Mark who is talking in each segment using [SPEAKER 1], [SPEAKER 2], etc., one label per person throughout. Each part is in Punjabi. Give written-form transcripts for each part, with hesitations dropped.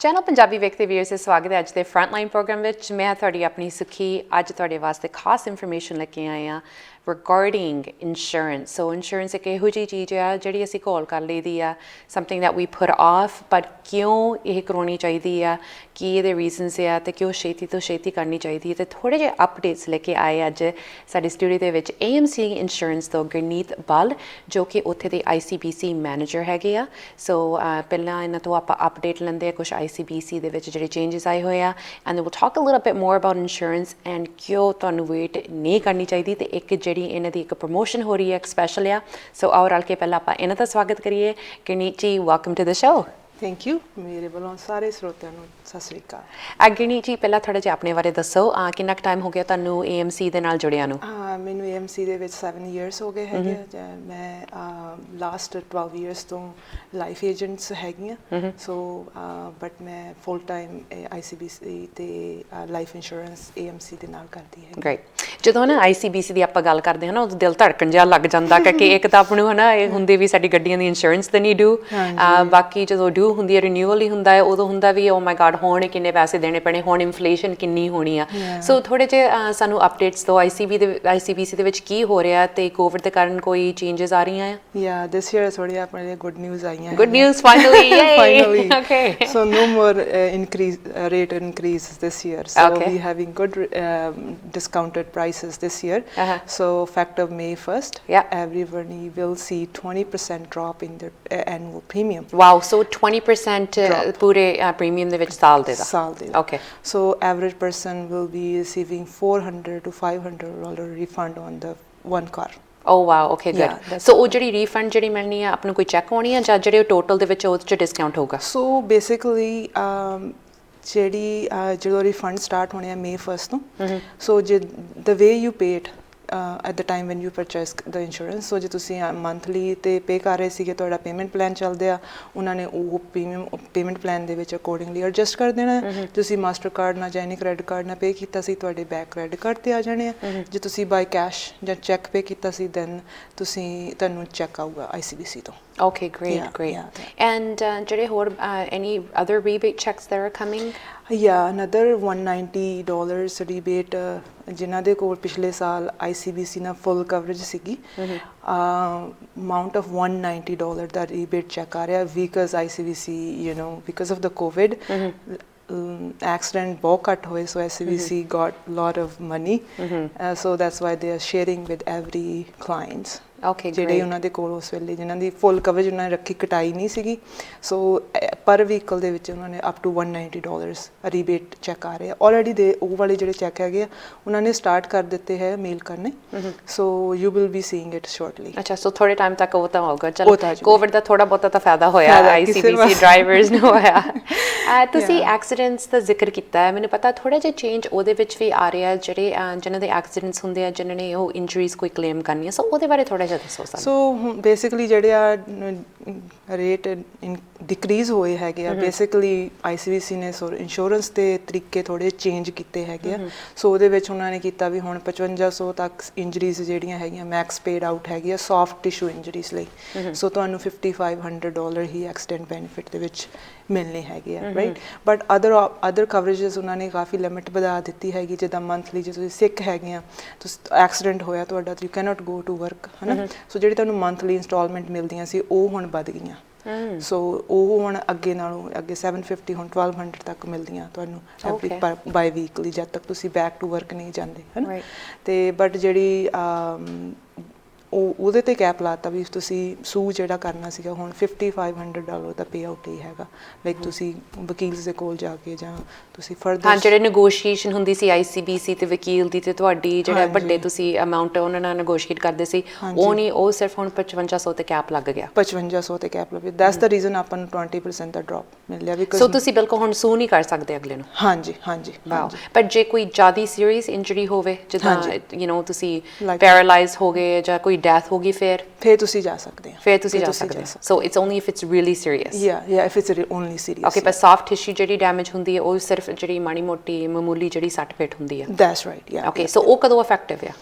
[SPEAKER 1] ਚੈਨਲ ਪੰਜਾਬੀ ਵੇਖਦੇ ਵੀਰਸ ਦੇ ਸਵਾਗਤ ਹੈ ਅੱਜ ਦੇ ਫਰੰਟਲਾਈਨ ਪ੍ਰੋਗਰਾਮ ਵਿੱਚ। ਮੈਂ ਤੁਹਾਡੀ ਆਪਣੀ ਸੁਖੀ ਅੱਜ ਤੁਹਾਡੇ ਵਾਸਤੇ ਖਾਸ ਇਨਫੋਰਮੇਸ਼ਨ ਲੈ ਕੇ ਆਏ ਹਾਂ ਰਿਗਾਰਡਿੰਗ ਇੰਸ਼ੋਰੈਂਸ। ਸੋ ਇੰਸ਼ੋਰੈਂਸ ਇੱਕ ਇਹੋ ਜਿਹੀ ਚੀਜ਼ ਆ ਜਿਹੜੀ ਅਸੀਂ ਘੋਲ ਕਰ ਲਈਦੀ ਆ, something that we put off, but ਕਿਉਂ ਇਹ ਕਰਵਾਉਣੀ ਚਾਹੀਦੀ ਆ, ਕੀ ਇਹਦੇ ਰੀਜ਼ਨਸ ਆ ਅਤੇ ਕਿਉਂ ਛੇਤੀ ਤੋਂ ਛੇਤੀ ਕਰਨੀ ਚਾਹੀਦੀ ਹੈ। ਅਤੇ ਥੋੜ੍ਹੇ ਜਿਹੇ ਅਪਡੇਟਸ ਲੈ ਕੇ ਆਏ ਅੱਜ ਸਾਡੇ ਸਟੂਡੀਓ ਦੇ ਵਿੱਚ AMC ਇੰਸ਼ੋਰੈਂਸ ਤੋਂ ਗੁਰਨੀਤ ਬਲ, ਜੋ ਕਿ ਉੱਥੇ ਦੇ ICBC ਮੈਨੇਜਰ ਹੈਗੇ ਆ। ਸੋ ਪਹਿਲਾਂ ਇਹਨਾਂ ਤੋਂ ਆਪਾਂ ਅਪਡੇਟ ਲੈਂਦੇ ਆ ਕੁਛ ICBC ਦੇ ਵਿੱਚ ਜਿਹੜੇ ਚੇਂਜਸ ਆਏ ਹੋਏ ਆ, and we'll talk a little bit more about insurance and ਕਿਉਂ ਤੁਹਾਨੂੰ ਵੇਟ ਨਹੀਂ ਕਰਨੀ ਚਾਹੀਦੀ, ਅਤੇ ਇੱਕ ਜਿਹੜੀ ਇਹਨਾਂ ਦੀ ਇੱਕ ਪ੍ਰਮੋਸ਼ਨ ਹੋ ਰਹੀ ਹੈ, ਇੱਕ ਸਪੈਸ਼ਲ ਆ। ਸੋ ਆਓ ਰਲ ਕੇ ਪਹਿਲਾਂ ਆਪਾਂ ਇਹਨਾਂ ਦਾ ਸਵਾਗਤ ਕਰੀਏ। Gurneet ji, welcome to the show.
[SPEAKER 2] Thank you. ਮੇਰੇ ਵੱਲੋਂ ਸਾਰੇ ਸਰੋਤਿਆਂ ਨੂੰ ਸਤਿ ਸ਼੍ਰੀ ਅਕਾਲ।
[SPEAKER 1] ਗੁਰਨੀਤ ਜੀ, ਪਹਿਲਾਂ ਥੋੜ੍ਹਾ ਜਿਹਾ ਆਪਣੇ ਬਾਰੇ ਦੱਸੋ, ਕਿੰਨਾ ਕੁ ਟਾਈਮ ਹੋ ਗਿਆ ਤੁਹਾਨੂੰ AMC ਦੇ ਨਾਲ ਜੁੜਿਆਂ ਨੂੰ?
[SPEAKER 2] ਮੈਨੂੰ AMC ਦੇ ਵਿੱਚ 7 years ਹੋ ਗਏ ਹੈਗੇ ਆ। ਮੈਂ ਲਾਸਟ 12 years ਤੋਂ ਲਾਈਫ ਏਜੰਟਸ ਹੈਗੀ ਹਾਂ। ਸੋ ਬਟ ਮੈਂ ਫੁੱਲ ਟਾਈਮ ICBC ਤੇ ਲਾਈਫ ਇੰਸ਼ੋਰੈਂਸ AMC ਦੇ ਨਾਲ ਕਰਦੀ ਹੈ।
[SPEAKER 1] ਗ੍ਰੇਟ। ਜਦੋਂ ਨਾ ICBC ਦੀ ਆਪਾਂ ਗੱਲ ਕਰਦੇ ਹਾਂ ਨਾ, ਉਦੋਂ ਦਿਲ ਧੜਕਣ ਜਿਹਾ ਲੱਗ ਜਾਂਦਾ, ਕਿਉਂਕਿ ਇੱਕ ਤਾਂ ਆਪਾਂ ਨੂੰ ਹੈ ਨਾ ਇਹ ਹੁੰਦੇ ਵੀ ਸਾਡੀ ਗੱਡੀਆਂ ਦੀ ਇੰਸ਼ੋਰੈਂਸ ਤਾਂ ਨਹੀਂ ਡਿਊ, ਬਾਕੀ ਜਦੋਂ ਡਿਊ ਹੁੰਦੀ ਹੈ ਰਿਨਿਊਅਲ ਹੀ ਹੁੰਦਾ ਹੈ, ਉਦੋਂ ਹੁੰਦਾ ਵੀ ਓ ਮਾਈ ਗॉड ਹੁਣ ਕਿੰਨੇ ਪੈਸੇ ਦੇਣੇ ਪੈਣੇ, ਹੁਣ ਇਨਫਲੇਸ਼ਨ ਕਿੰਨੀ ਹੋਣੀ ਆ। ਸੋ ਥੋੜ੍ਹੇ ਜਿਹੇ ਸਾਨੂੰ ਅਪਡੇਟਸ ਦਿਓ ICBC ਦੇ ਵਿੱਚ ਕੀ ਹੋ ਰਿਹਾ, ਅਤੇ ਕੋਵਿਡ ਦੇ ਕਾਰਨ ਕੋਈ ਚੇਂਜਸ ਆ ਰਹੀਆਂ ਆ?
[SPEAKER 2] ਯਾ ਦਿਸ ਈਅਰ ਥੋੜ੍ਹੀ ਆਪਣੇ ਲਈ ਗੁੱਡ ਨਿਊਜ਼ ਆਈਆਂ।
[SPEAKER 1] Good news finally. Okay,
[SPEAKER 2] so no more rate increase this year. So we having good discounted prices this year. So effective May 1st, everyone will see 20% drop in their annual premium.
[SPEAKER 1] Wow, so 20% ਪੂਰੇ premium ਦੇ ਵਿੱਚ ਸਾਲ ਦੇ ਦਾ? Okay.
[SPEAKER 2] So average person will be receiving $400 to $500 refund on the one car.
[SPEAKER 1] Oh wow, okay, good. So ਉਹ ਜਿਹੜੀ ਰੀਫੰਡ ਜਿਹੜੀ ਮਿਲਣੀ ਆ, ਆਪਾਂ ਨੂੰ ਕੋਈ ਚੈੱਕ ਹੋਣੀ ਆ ਜਾਂ ਜਿਹੜੇ ਟੋਟਲ ਦੇ ਵਿੱਚ ਉਹਦੇ 'ਚ ਡਿਸਕਾਊਂਟ ਹੋਊਗਾ?
[SPEAKER 2] So basically ਜਿਹੜੀ ਜਦੋਂ ਰਿਫੰਡ ਸਟਾਰਟ ਹੋਣੇ ਆ May 1st ਤੋਂ, ਸੋ the way you pay it at the time when you purchase the insurance, ਸੋ ਜੇ ਤੁਸੀਂ ਮੰਥਲੀ ਤੇ ਪੇ ਕਰ ਰਹੇ ਸੀਗੇ, ਤੁਹਾਡਾ ਪੇਮੈਂਟ ਪਲਾਨ ਚੱਲਦੇ ਆ, ਉਹਨਾਂ ਨੇ ਉਹ ਪੇਮੈਂਟ ਪਲਾਨ ਦੇ ਵਿੱਚ ਅਕੋਰਡਿੰਗਲੀ ਐਡਜਸਟ ਕਰ ਦੇਣਾ। ਤੁਸੀਂ ਮਾਸਟਰ ਕਾਰਡ ਨਾਲ ਜਾਂ ਕ੍ਰੈਡਿਟ ਕਾਰਡ ਨਾਲ ਪੇ ਕੀਤਾ ਸੀ, ਤੁਹਾਡੇ ਬੈਕ ਕ੍ਰੈਡਿਟ ਕਾਰਡ 'ਤੇ ਆ ਜਾਣੇ ਆ। ਜੇ ਤੁਸੀਂ ਬਾਈ ਕੈਸ਼ ਜਾਂ ਚੈੱਕ ਪੇ ਕੀਤਾ ਸੀ, ਦੈਨ ਤੁਹਾਨੂੰ ਚੈੱਕ ਆਊਗਾ ICBC ਤੋਂ।
[SPEAKER 1] Okay, great. And ਜਿਹੜੇ ਹੋਰ any other rebate checks that are coming?
[SPEAKER 2] Another $190 rebate ਜਿਨ੍ਹਾਂ ਦੇ ਕੋਲ ਪਿਛਲੇ ਸਾਲ ICBC ਨਾਲ ਫੁੱਲ ਕਵਰੇਜ ਸੀਗੀ, amount of $190 the rebate check ਆ ਰਿਹਾ, because ICBC because of the COVID accident ਬਹੁਤ ਘੱਟ ਹੋਏ, so ICBC got lot of money, so that's why they are sharing with every clients.
[SPEAKER 1] Okay,
[SPEAKER 2] ਜਿਹੜੇ ਉਹਨਾਂ ਦੇ ਕੋਲ ਉਸ ਵੇਲੇ ਜਿਨ੍ਹਾਂ ਦੀ ਫੁੱਲ ਕਵਰੇਜ ਉਹਨਾਂ ਨੇ ਰੱਖੀ, ਕਟਾਈ ਨਹੀਂ ਸੀਗੀ, ਸੋ ਪਰ ਵਹੀਕਲ ਦੇ ਵਿੱਚ ਉਹਨਾਂ ਨੇ ਅਪ ਟੂ $190 ਰੀਬੇਟ ਚੈੱਕ ਆ ਰਹੇ ਆ ਆਲਰੇਡੀ। ਦੇ ਉਹ ਵਾਲੇ ਜਿਹੜੇ ਚੈੱਕ ਹੈਗੇ ਆ ਉਹਨਾਂ ਨੇ ਸਟਾਰਟ ਕਰ ਦਿੱਤੇ ਹੈ ਮੇਲ ਕਰਨੇ, so you will be seeing it shortly.
[SPEAKER 1] ਅੱਛਾ, ਸੋ ਥੋੜੇ ਟਾਈਮ ਤੱਕ ਉਹ ਤਾਂ ਹੋਊਗਾ। ਚਲੋ, ਕੋਵਿਡ ਦਾ ਥੋੜਾ ਬਹੁਤਾ ਤਾਂ ਫਾਇਦਾ ਹੋਇਆ ICBC ਡਰਾਈਵਰਸ ਨੂੰ ਹੋਇਆ। ਤੁਸੀਂ ਐਕਸੀਡੈਂਟਸ ਦਾ ਜ਼ਿਕਰ ਕੀਤਾ ਹੈ, ਮੈਨੂੰ ਪਤਾ ਥੋੜ੍ਹਾ ਜਿਹਾ ਚੇਂਜ ਉਹਦੇ ਵਿੱਚ ਵੀ ਆ ਰਿਹਾ, ਜਿਹੜੇ ਜਿਨ੍ਹਾਂ ਦੇ ਐਕਸੀਡੈਂਟਸ ਹੁੰਦੇ ਆ, ਜਿਨ੍ਹਾਂ ਨੇ ਉਹ ਇੰਜਰੀਜ਼ ਕੋਈ ਕਲੇਮ ਕਰਨੀ ਹੈ, ਸੋ ਉਹਦੇ ਬਾਰੇ ਥੋੜ੍ਹਾ ਜਿਹਾ ਦੱਸੋ ਸਾਨੂੰ।
[SPEAKER 2] ਸੋ ਬੇਸਿਕਲੀ ਜਿਹੜੇ ਆ ਰੇਟ ਡਿਕਰੀਜ਼ ਹੋਏ ਹੈਗੇ ਆ, ਬੇਸਿਕਲੀ ICBC ਨੇ ਇੰਸ਼ੋਰੈਂਸ ਦੇ ਤਰੀਕੇ ਥੋੜ੍ਹੇ ਚੇਂਜ ਕੀਤੇ ਹੈਗੇ ਆ। ਸੋ ਉਹਦੇ ਵਿੱਚ ਉਹਨਾਂ ਨੇ ਕੀਤਾ ਵੀ ਹੁਣ 5500 ਤੱਕ ਇੰਜਰੀਜ਼ ਜਿਹੜੀਆਂ ਹੈਗੀਆਂ ਮੈਕਸ ਪੇਡ ਆਊਟ ਹੈਗੀ ਆ ਸੌਫਟ ਟਿਸ਼ੂ ਇੰਜਰੀਜ਼ ਲਈ, ਸੋ ਤੁਹਾਨੂੰ $5500 ਹੀ ਐਕਸੀਡੈਂਟ ਬੈਨੀਫਿਟ ਦੇ ਵਿੱਚ ਮਿਲਣੇ ਹੈਗੇ ਆ, ਰਾਈਟ। ਬਟ ਅਦਰ ਕਵਰੇਜਸ ਉਹਨਾਂ ਨੇ ਕਾਫੀ ਲਿਮਿਟ ਵਧਾ ਦਿੱਤੀ ਹੈਗੀ, ਜਿੱਦਾਂ ਮੰਥਲੀ ਜੇ ਤੁਸੀਂ ਸਿੱਖ ਹੈਗੇ ਆ, ਤੁਸੀਂ ਐਕਸੀਡੈਂਟ ਹੋਇਆ ਤੁਹਾਡਾ, you cannot go to work, ਹੈ ਨਾ, ਸੋ ਜਿਹੜੀ ਤੁਹਾਨੂੰ ਮੰਥਲੀ ਇੰਸਟਾਲਮੈਂਟ ਮਿਲਦੀਆਂ ਸੀ ਉਹ ਹੁਣ ਵੱਧ ਗਈਆਂ। ਸੋ ਉਹ ਹੁਣ ਅੱਗੇ ਨਾਲੋਂ ਅੱਗੇ 750 ਹੁਣ 1200 ਤੱਕ ਮਿਲਦੀਆਂ ਤੁਹਾਨੂੰ ਐਵਰੀ ਬਾਈ ਵੀਕਲੀ, ਜਦ ਤੱਕ ਤੁਸੀਂ ਬੈਕ ਟੂ ਵਰਕ ਨਹੀਂ ਜਾਂਦੇ, ਹੈ ਨਾ। ਅਤੇ ਬਟ ਜਿਹੜੀ ਉਹਦੇ 'ਤੇ ਕੈਪ ਲਾਤਾ ਵੀ ਤੁਸੀਂ ਸੂ ਜਿਹੜਾ ਕਰਨਾ ਸੀਗਾ ਹੁਣ $5500 ਦਾ ਪੇ ਆਊਟ ਹੀ ਹੈਗਾ, ਲਾਈਕ ਤੁਸੀਂ ਵਕੀਲ ਦੇ ਕੋਲ ਜਾ ਕੇ ਜਾਂ ਤੁਸੀਂ ਫਰਦਰ
[SPEAKER 1] ਜਿਹੜੇ ਨੈਗੋਸ਼ੀਏਸ਼ਨ ਹੁੰਦੀ ਸੀ ICBC ਤੇ ਵਕੀਲ ਦੀ ਤੇ ਤੁਹਾਡੀ ਜਿਹੜਾ ਵੱਡੇ ਤੁਸੀਂ ਅਮਾਊਂਟ ਉਹਨਾਂ ਨਾਲ ਨੈਗੋਸ਼ੀਏਟ ਕਰਦੇ ਸੀ, ਉਹ ਨਹੀਂ, ਉਹ ਸਿਰਫ ਹੁਣ 5500 ਤੇ ਕੈਪ ਲੱਗ ਗਿਆ।
[SPEAKER 2] 5500 ਤੇ ਕੈਪ ਲੱਗ ਗਿਆ, ਦੈਟਸ ਦ ਰੀਜ਼ਨ ਆਪਾਂ ਨੂੰ 20% ਦਾ ਡਰੋਪ ਮਿਲ ਲਿਆ।
[SPEAKER 1] ਸੋ ਤੁਸੀਂ ਬਿਲਕੁਲ ਹੁਣ ਸੂ ਨਹੀਂ ਕਰ ਸਕਦੇ ਅਗਲੇ ਨੂੰ?
[SPEAKER 2] ਹਾਂਜੀ।
[SPEAKER 1] ਪਰ ਜੇ ਕੋਈ ਜ਼ਿਆਦਾ ਸੀਰੀਅਸ ਇੰਜਰੀ ਹੋਵੇ, ਜਿੱਦਾਂ ਤੁਸੀਂ ਪੈਰਾਲਾਈਜ਼ ਹੋ ਗਏ ਜਾਂ ਕੋਈ ਡੈਥ ਹੋ ਗਈ, ਫਿਰ
[SPEAKER 2] ਤੁਸੀਂ ਜਾ ਸਕਦੇ ਹੋ।
[SPEAKER 1] So it's only if it's really serious?
[SPEAKER 2] ਯਾ if it's only serious.
[SPEAKER 1] Okay, ਪਰ ਸਾਫਟ ਟਿਸ਼ੂ ਜਿਹੜੀ ਡੈਮੇਜ ਹੁੰਦੀ ਹੈ ਉਹ ਸਿਰਫ ਜਿਹੜੀ ਮਾੜੀ ਮੋਟੀ ਮਾਮੂਲੀ ਜਿਹੜੀ ਸੱਟ ਫੇਟ ਹੁੰਦੀ ਹੈ?
[SPEAKER 2] ਦੈਟਸ ਰਾਈਟ, ਯਾ।
[SPEAKER 1] ਓਕੇ, ਸੋ ਉਹ ਕਦੋਂ ਇਫੈਕਟਿਵ ਆ?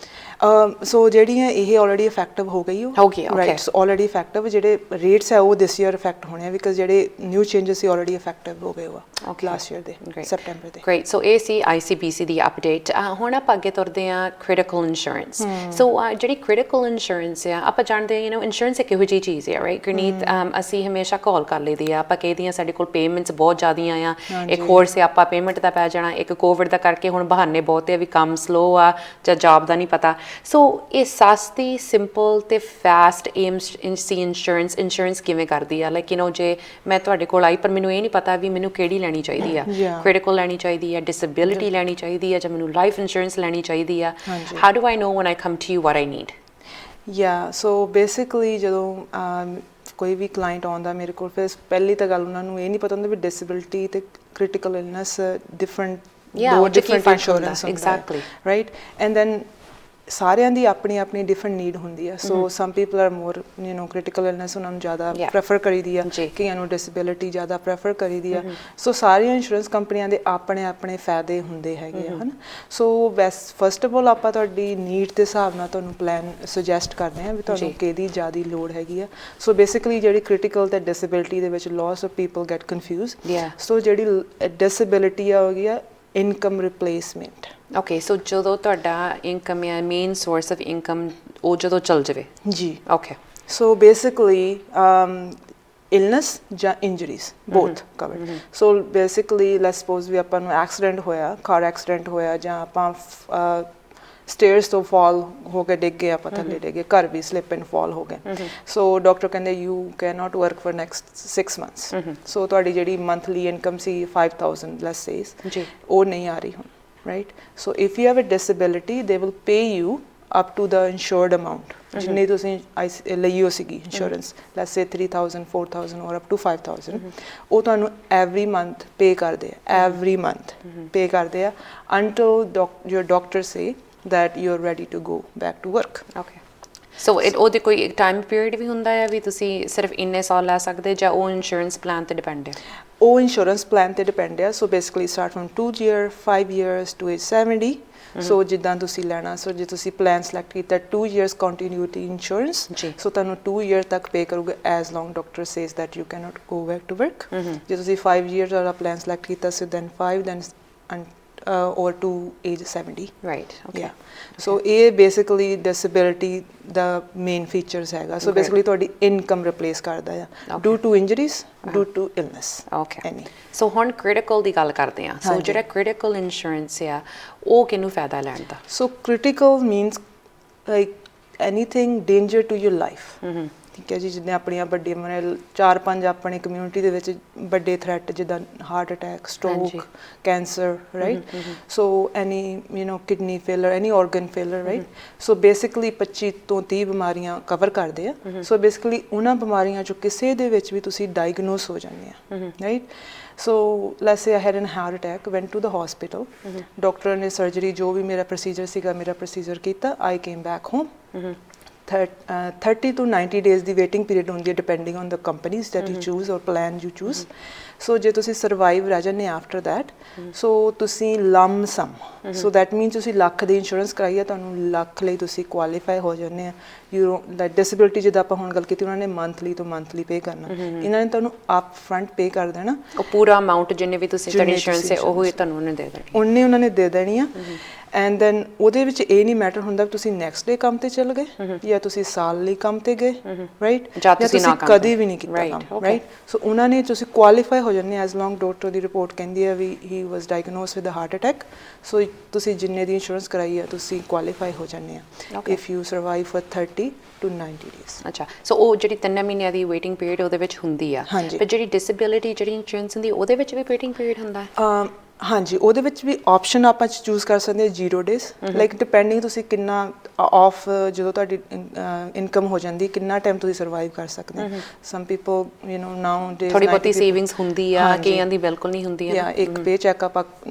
[SPEAKER 2] ਸੋ ਜਿਹੜੀਆਂ ਇਹ ਆਲਰੇਡੀ ਇਫੈਕਟਿਵ ਹੋ ਗਈ
[SPEAKER 1] ਹੋ ਗਈ, okay.
[SPEAKER 2] ਰਾਈਟ, ਸੋ ਆਲਰੇਡੀ ਇਫੈਕਟਿਵ ਜਿਹੜੇ ਰੇਟਸ ਹੈ ਉਹ ਦਿਸ ਈਅਰ ਇਫੈਕਟ ਹੋਣੇ ਆ ਬਿਕਾਜ਼ ਜਿਹੜੇ ਨਿਊ ਚੇਂਜਸ ਸੀ ਆਲਰੇਡੀ ਇਫੈਕਟਿਵ ਹੋ ਗਏ ਵਾ ਲਾਸਟ ਈਅਰ ਦੇ ਸੈਪਟੈਂਬਰ ਦੇ।
[SPEAKER 1] ਗ੍ਰੇਟ, ਸੋ ਇਹ ਸੀ ICBC ਦੀ ਅਪਡੇਟ। ਹੁਣ ਆਪਾਂ ਅੱਗੇ ਤੁਰਦੇ ਹਾਂ ਕ੍ਰਿਟੀਕਲ ਇੰਸ਼ੋਰੈਂਸ। ਸੋ ਜਿਹੜੀ ਕ੍ਰਿਟੀਕਲ ਇੰਸ਼ੋਰੈਂਸ ਆ, ਆਪਾਂ ਜਾਣਦੇ ਹਾਂ ਇੰਸ਼ੋਰੈਂਸ ਇੱਕ ਇਹੋ ਜਿਹੀ ਚੀਜ਼ ਹੈ ਰਾਈਟ ਗੁਰਨੀਤ, ਅਸੀਂ ਹਮੇਸ਼ਾ ਕਾਲ ਕਰ ਲਈਦੀ ਆ, ਆਪਾਂ ਕਹਿੰਦੇ ਹਾਂ ਸਾਡੇ ਕੋਲ ਪੇਮੈਂਟਸ ਬਹੁਤ ਜ਼ਿਆਦੀਆਂ ਆ, ਇੱਕ ਹੋਰ ਸਿਆਪਾ ਪੇਮੈਂਟ ਦਾ ਪੈ ਜਾਣਾ, ਇੱਕ ਕੋਵਿਡ ਦਾ ਕਰਕੇ ਹੁਣ ਬਹਾਨੇ ਬਹੁਤ ਆ ਵੀ ਕੰਮ ਸਲੋ ਆ ਜਾਂ ਜੌਬ ਦਾ ਨਹੀਂ ਪਤਾ। ਸੋ ਇਹ ਸਸਤੀ ਸਿੰਪਲ ਤੇ ਫਾਸਟ AMC ਇੰਸ਼ੋਰੈਂਸ ਕਿਵੇਂ ਕਰਦੀ ਆ? ਲਾਈਕ ਜੇ ਮੈਂ ਤੁਹਾਡੇ ਕੋਲ ਆਈ ਪਰ ਮੈਨੂੰ ਇਹ ਨਹੀਂ ਪਤਾ ਵੀ ਮੈਨੂੰ ਕਿਹੜੀ ਲੈਣੀ ਚਾਹੀਦੀ ਆ, ਕ੍ਰਿਟੀਕਲ ਲੈਣੀ ਚਾਹੀਦੀ ਆ, ਡਿਸੇਬਿਲਿਟੀ ਲੈਣੀ ਚਾਹੀਦੀ ਆ, ਜਾਂ ਮੈਨੂੰ ਲਾਈਫ ਇੰਸ਼ੋਰੈਂਸ ਲੈਣੀ ਚਾਹੀਦੀ ਆ? How do I know one I come to you what I need?
[SPEAKER 2] So basically ਜਦੋਂ ਕੋਈ ਵੀ ਕਲਾਇੰਟ ਆਉਂਦਾ ਮੇਰੇ ਕੋਲ, ਫਿਰ ਪਹਿਲੀ ਤਾਂ ਗੱਲ ਉਹਨਾਂ ਨੂੰ ਇਹ ਨਹੀਂ ਪਤਾ ਹੁੰਦਾ ਵੀ ਡਿਸੇਬਿਲਿਟੀ ਤੇ critical illness different insurance
[SPEAKER 1] exactly
[SPEAKER 2] right. And then ਸਾਰਿਆਂ ਦੀ ਆਪਣੀ ਆਪਣੀ ਡਿਫਰੈਂਟ ਨੀਡ ਹੁੰਦੀ ਆ। So some people are more critical illness ਉਹਨਾਂ ਨੂੰ ਜ਼ਿਆਦਾ ਪ੍ਰੈਫਰ ਕਰੀਦੀ ਆ, ਕਈਆਂ ਨੂੰ ਡਿਸੇਬਿਲਿਟੀ ਜ਼ਿਆਦਾ ਪ੍ਰੈਫਰ ਕਰੀਦੀ ਆ। ਸੋ ਸਾਰੀਆਂ ਇੰਸ਼ੋਰੈਂਸ ਕੰਪਨੀਆਂ ਦੇ ਆਪਣੇ ਆਪਣੇ ਫਾਇਦੇ ਹੁੰਦੇ ਹੈਗੇ ਆ ਹਨ। ਸੋ ਫਸਟ ਆਫ ਆਲ ਆਪਾਂ ਤੁਹਾਡੀ ਨੀਡ ਦੇ ਹਿਸਾਬ ਨਾਲ ਤੁਹਾਨੂੰ ਪਲਾਨ ਸੁਜੈਸਟ ਕਰਦੇ ਹਾਂ ਵੀ ਤੁਹਾਨੂੰ ਕਿਹਦੀ ਜ਼ਿਆਦਾ ਲੋੜ ਹੈਗੀ ਆ। ਸੋ ਬੇਸਿਕਲੀ ਜਿਹੜੀ ਕ੍ਰਿਟੀਕਲ ਤੇ ਡਿਸੇਬਿਲਿਟੀ ਦੇ ਵਿੱਚ lots of people get confused. So ਜਿਹੜੀ ਡਿਸੇਬਿਲਿਟੀ ਆ ਗਈ ਆ ਇਨਕਮ ਰਿਪਲੇਸਮੈਂਟ।
[SPEAKER 1] ਓਕੇ, ਸੋ ਜਦੋਂ ਤੁਹਾਡਾ ਇਨਕਮ ਜਾਂ ਮੇਨ ਸੋਰਸ ਆਫ ਇਨਕਮ ਉਹ ਜਦੋਂ ਚੱਲ ਜਾਵੇ ਜੀ। ਓਕੇ,
[SPEAKER 2] ਸੋ ਬੇਸਿਕਲੀ ਇਲਨੈਸ ਜਾਂ injuries both covered. So basically let's suppose we ਆਪਾਂ ਨੂੰ ਐਕਸੀਡੈਂਟ ਹੋਇਆ, ਕਾਰ ਐਕਸੀਡੈਂਟ ਹੋਇਆ, ਜਾਂ ਆਪਾਂ ਸਟੇਅਰਸ ਤੋਂ ਫਾਲ ਹੋ ਕੇ ਡਿੱਗ ਗਏ, ਆਪਾਂ ਥੱਲੇ ਡਿੱਗ ਗਏ, ਘਰ ਵੀ ਸਲਿਪ ਐਂਡ ਫਾਲ ਹੋ ਗਏ। ਸੋ ਡਾਕਟਰ ਕਹਿੰਦੇ you can not work for next 6 months. So ਤੁਹਾਡੀ ਜਿਹੜੀ ਮੰਥਲੀ ਇਨਕਮ ਸੀ 5000 ਲੈਟਸ ਸੇ ਉਹ ਨਹੀਂ ਆ ਰਹੀ ਹੁਣ, right? So if you have a disability, they will pay you up to the insured amount. ਜਿੰਨੇ ਤੁਸੀਂ ਲਈ ਹੋ ਸੀਗੀ insurance, let's say 3000 4000 or up to 5000, ਉਹ ਤੁਹਾਨੂੰ every month pay ਕਰਦੇ ਆ, every month pay ਕਰਦੇ ਆ until your doctor say that you're ready to go back to work.
[SPEAKER 1] Okay. ਸੋ ਉਹਦੇ ਕੋਈ ਟਾਈਮ ਪੀਰੀਅਡ ਵੀ ਹੁੰਦਾ ਹੈ ਵੀ ਤੁਸੀਂ ਸਿਰਫ ਇੰਨੇ ਸਾਲ ਲੈ ਸਕਦੇ, ਜਾਂ ਉਹ ਇੰਸ਼ੋਰੈਂਸ ਪਲਾਨ ਤੇ ਡਿਪੈਂਡ ਹੈ?
[SPEAKER 2] ਉਹ ਇੰਸ਼ੋਰੈਂਸ ਪਲਾਨ ਤੇ ਡਿਪੈਂਡ ਹੈ। So basically start from 2 year 5 years to age 70। So ਜਿੱਦਾਂ ਤੁਸੀਂ ਲੈਣਾ, ਸੋ ਜੇ ਤੁਸੀਂ ਪਲਾਨ ਸਿਲੈਕਟ ਕੀਤਾ 2 years ਕੰਟੀਨਿਊਟੀ ਇੰਸ਼ੋਰੈਂਸ, ਸੋ ਤੁਹਾਨੂੰ 2 year ਤੱਕ ਪੇ ਕਰੂਗਾ as long doctor says that you can not go back to work. ਜੇ ਤੁਸੀਂ 5 years ਵਾਲਾ ਪਲਾਨ ਸਿਲੈਕਟ ਕੀਤਾ, so then 5 then or to age 70.
[SPEAKER 1] Right. Okay.
[SPEAKER 2] Yeah. So ਇਹ basically disability ਦਾ main features ਹੈਗਾ। So basically ਤੁਹਾਡੀ income replace ਕਰਦਾ ਆ due to injuries, due to illness.
[SPEAKER 1] Okay. So ਹੁਣ critical ਦੀ ਗੱਲ ਕਰਦੇ ਆ। So ਜਿਹੜਾ critical insurance ਆ ਉਹ ਕਿਹਨੂੰ ਫਾਇਦਾ ਲੈਣ ਦਾ? So
[SPEAKER 2] critical means like anything danger to your life. ਠੀਕ ਹੈ ਜੀ, ਜਿੱਦਾਂ ਆਪਣੀਆਂ ਵੱਡੀਆਂ ਮਨੇ 4-5 ਆਪਣੀ ਕਮਿਊਨਿਟੀ ਦੇ ਵਿੱਚ ਵੱਡੇ ਥ੍ਰੈਟ ਜਿੱਦਾਂ heart attack, stroke, cancer, right? So any kidney failure, any organ failure, right? So basically 25 ਤੋਂ 30 ਬਿਮਾਰੀਆਂ ਕਵਰ ਕਰਦੇ ਆ। ਸੋ ਬੇਸਿਕਲੀ ਉਹਨਾਂ ਬਿਮਾਰੀਆਂ 'ਚੋਂ ਕਿਸੇ ਦੇ ਵਿੱਚ ਵੀ ਤੁਸੀਂ ਡਾਇਗਨੋਸ ਹੋ ਜਾਂਦੇ ਆ, right? So let's say I had a heart attack, went to the hospital, doctor ਨੇ ਸਰਜਰੀ ਜੋ ਵੀ ਮੇਰਾ ਪ੍ਰੋਸੀਜਰ ਸੀਗਾ ਮੇਰਾ ਪ੍ਰੋਸੀਜਰ ਕੀਤਾ, I came back home। 30 to 90 days the waiting period ਹੁੰਦੀ ਹੈ depending on the companies that you choose ਔਰ ਪਲਾਨ ਯੂ ਚੂਜ਼। ਸੋ ਜੇ ਤੁਸੀਂ ਸਰਵਾਈਵ ਰਹਿ ਜਾਂਦੇ ਆਫਟਰ ਦੈਟ, ਸੋ ਤੁਸੀਂ ਲੰਮ ਸਮ, ਸੋ ਦੈਟ ਮੀਨਸ ਤੁਸੀਂ ਲੱਖ ਦੀ ਇੰਸ਼ੋਰੈਂਸ ਕਰਾਈ ਹੈ, ਤੁਹਾਨੂੰ ਲੱਖ ਲਈ ਤੁਸੀਂ ਕੁਆਲੀਫਾਈ ਹੋ ਜਾਂਦੇ ਆ। ਯੂ ਡਿਸੇਬਿਲਿਟੀ ਜਿੱਦਾਂ ਆਪਾਂ ਹੁਣ ਗੱਲ ਕੀਤੀ, ਉਹਨਾਂ ਨੇ ਮੰਥਲੀ ਤੋਂ ਮੰਥਲੀ ਪੇ ਕਰਨਾ, ਇਹਨਾਂ ਨੇ ਤੁਹਾਨੂੰ ਅਪ ਫਰੰਟ ਪੇ ਕਰ ਦੇਣਾ।
[SPEAKER 1] ਉਹ ਪੂਰਾ ਅਮਾਊਂਟ ਜਿੰਨੇ ਵੀ ਤੁਸੀਂ ਤੁਹਾਡੀ ਇੰਸ਼ੋਰੈਂਸ ਹੈ ਉਹ ਹੀ ਤੁਹਾਨੂੰ ਉਹਨੇ ਦੇ ਦੇਣੀ,
[SPEAKER 2] ਉਹਨੇ ਉਹਨਾਂ ਨੇ ਦੇ ਦੇਣੀ ਆ। ਐਂਡ ਦੈਨ ਉਹਦੇ ਵਿੱਚ ਇਹ ਨਹੀਂ ਮੈਟਰ ਹੁੰਦਾ ਵੀ ਤੁਸੀਂ ਨੈਕਸਟ ਡੇ ਕੰਮ ਤੇ ਚੱਲ ਗਏ ਜਾਂ ਤੁਸੀਂ ਸਾਲ ਲਈ ਕੰਮ ਤੇ ਗਏ, ਰਾਈਟ? ਜਾਂ ਤੁਸੀਂ ਕਦੇ ਵੀ ਨਹੀਂ ਕੀਤਾ ਕੰਮ, ਰਾਈਟ? ਸੋ ਉਹਨਾਂ ਨੇ ਤੁਸੀਂ ਕੁਆਲੀਫਾਈ ਹੋ ਜਾਂਦੇ ਐਜ਼ ਲੌਂਗ ਡਾਕਟਰ ਦੀ ਰਿਪੋਰਟ ਕਹਿੰਦੀ ਹੈ ਵੀ ਹੀ ਵਾਸ ਡਾਇਗਨੋਸ ਵਿਦ ਹਾਰਟ ਅਟੈਕ। ਸੋ ਤੁਸੀਂ ਜਿੰਨੇ ਦੀ ਇੰਸ਼ੋਰੈਂਸ ਕਰਾਈ ਹੈ ਤੁਸੀਂ ਕੁਆਲੀਫਾਈ ਹੋ ਜਾਂਦੇ ਆ if you survive for 30 to 90 days।
[SPEAKER 1] ਅੱਛਾ, ਸੋ ਉਹ ਜਿਹੜੀ 3 ਮਹੀਨਿਆਂ ਦੀ ਵੇਟਿੰਗ ਪੀਰੀਅਡ ਉਹਦੇ ਵਿੱਚ ਹੁੰਦੀ ਆ, ਪਰ ਜਿਹੜੀ ਡਿਸੇਬਿਲਿਟੀ ਜਿਹੜੀ ਇੰਸ਼ੋਰੈਂਸ ਹੁੰਦੀ ਉਹਦੇ ਵਿੱਚ ਵੀ ਵੇਟਿੰਗ ਪੀਰੀਅਡ ਹੁੰਦਾ ਹੈ?
[SPEAKER 2] ਹਾਂਜੀ, ਉਹਦੇ ਵਿੱਚ ਵੀ ਆਪਸ਼ਨ ਆਪਾਂ ਚੂਜ਼ ਕਰ ਸਕਦੇ ਹਾਂ 0 days, ਲਾਈਕ ਡਿਪੈਂਡਿੰਗ ਤੁਸੀਂ ਕਿੰਨਾ ਆਫ ਜਦੋਂ ਤੁਹਾਡੀ ਇਨਕਮ ਹੋ ਜਾਂਦੀ ਕਿੰਨਾ ਟਾਈਮ ਤੁਸੀਂ ਸਰਵਾਈਵ ਕਰ ਸਕਦੇ ਹੋ। ਸਮ ਪੀਪਲ ਨਾਓ ਡੇਜ਼
[SPEAKER 1] ਥੋੜੀ ਬਹੁਤੀ ਸੇਵਿੰਗਸ ਹੁੰਦੀ ਆ, ਕਈਆਂ ਦੀ ਬਿਲਕੁਲ ਨਹੀਂ ਹੁੰਦੀ ਆ।
[SPEAKER 2] ਇੱਕ ਪੇ ਚੈੱਕ ਆਪਾਂ